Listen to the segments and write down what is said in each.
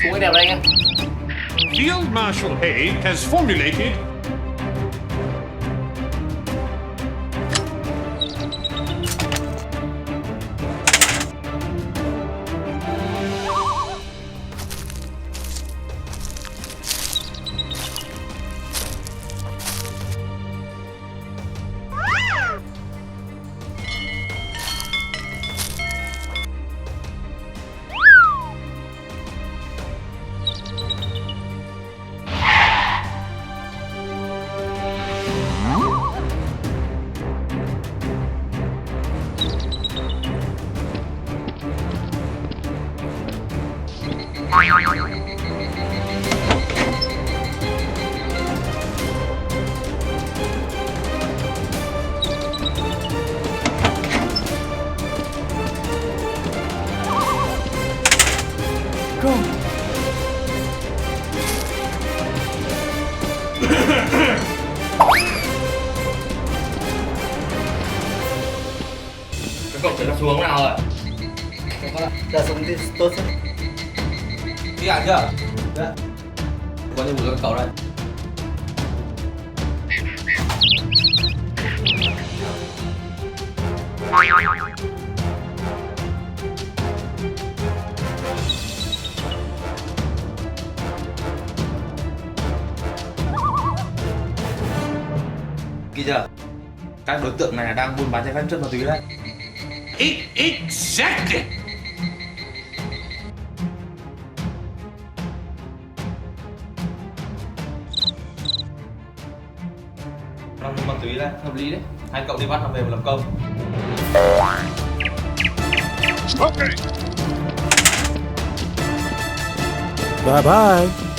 xuống cái đẹp đây anh em. Field Marshal Haig has formulated Go. Cái cậu sẽ xuống nào rồi? Ra xuống đi tốt chứ. Đi ăn chưa? Dạ. Có nhiệm vụ cho các cậu đây. Ghi chưa? Các đối tượng này đang buôn bán trái phép chất ma túy đấy. exactly. Đang buôn ma túy đấy, hợp lý đấy. Hai cậu đi bắt nó về mà làm công. Okay. Bye bye.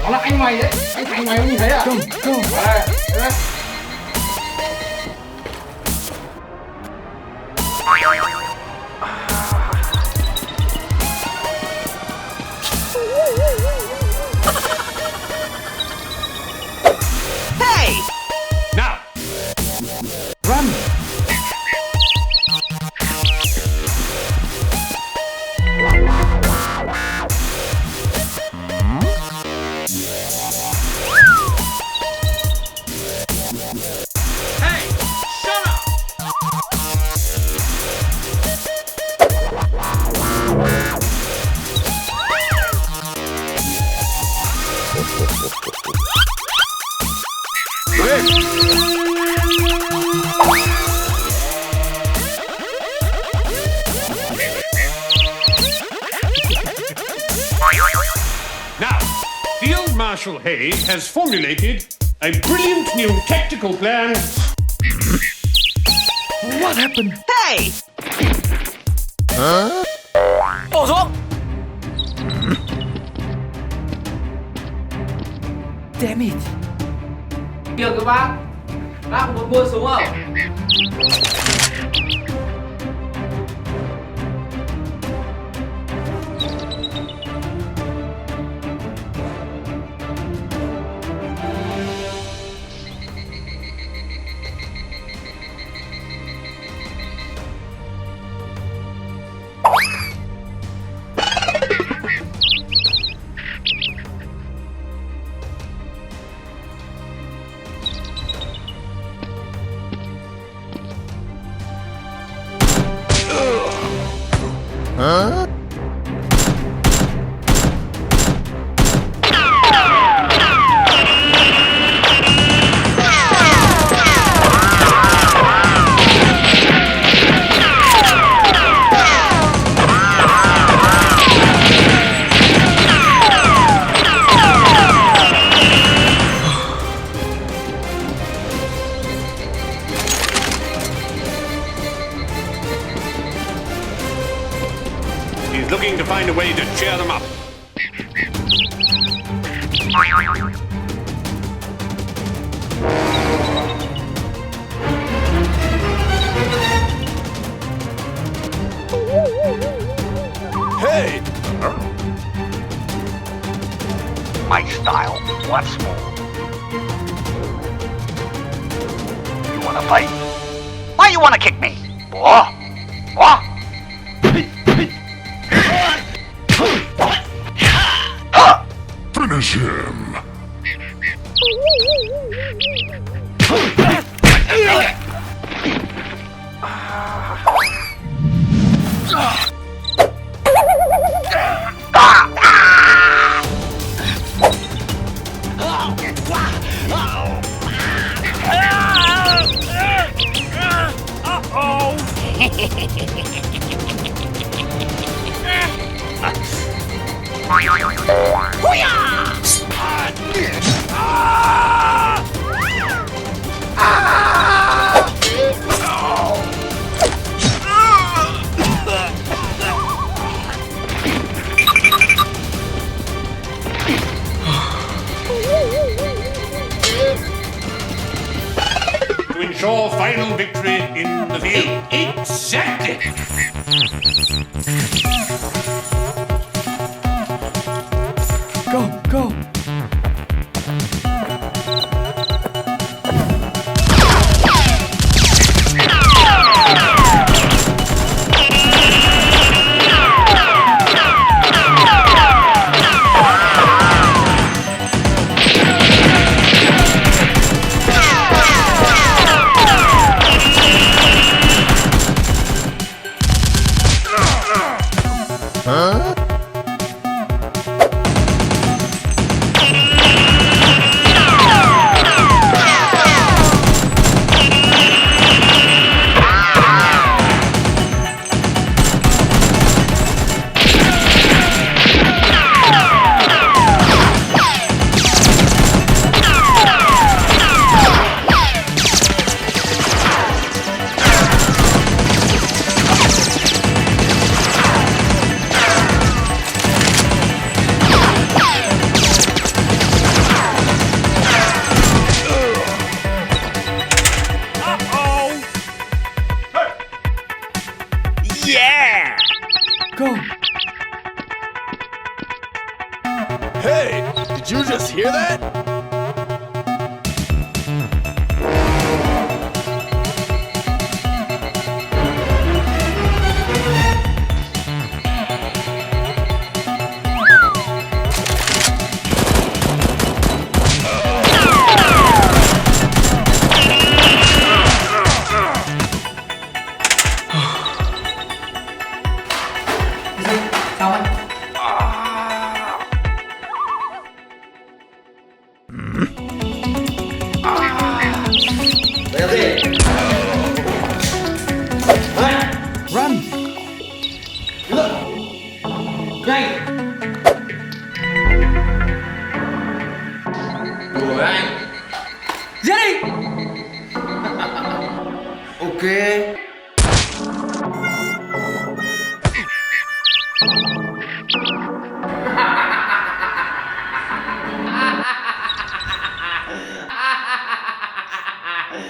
Đó là anh mày đấy, anh Thành mày không nhìn thấy à? Không, không. Đây, đây. Now, Run. Marshal Hayes has formulated a brilliant new tactical plan. What happened? Hey! Bỏ xuống. Damn it. Kìa các bác muốn mua súng không? Huh? He's looking to find a way to cheer them up. Hey! My style, once more. You wanna fight? Why you wanna kick me? What? What? Finish him. To ensure final victory in the field. Exactly. Go, go. Huh? Yeah! Go. Hey! Did you just hear that?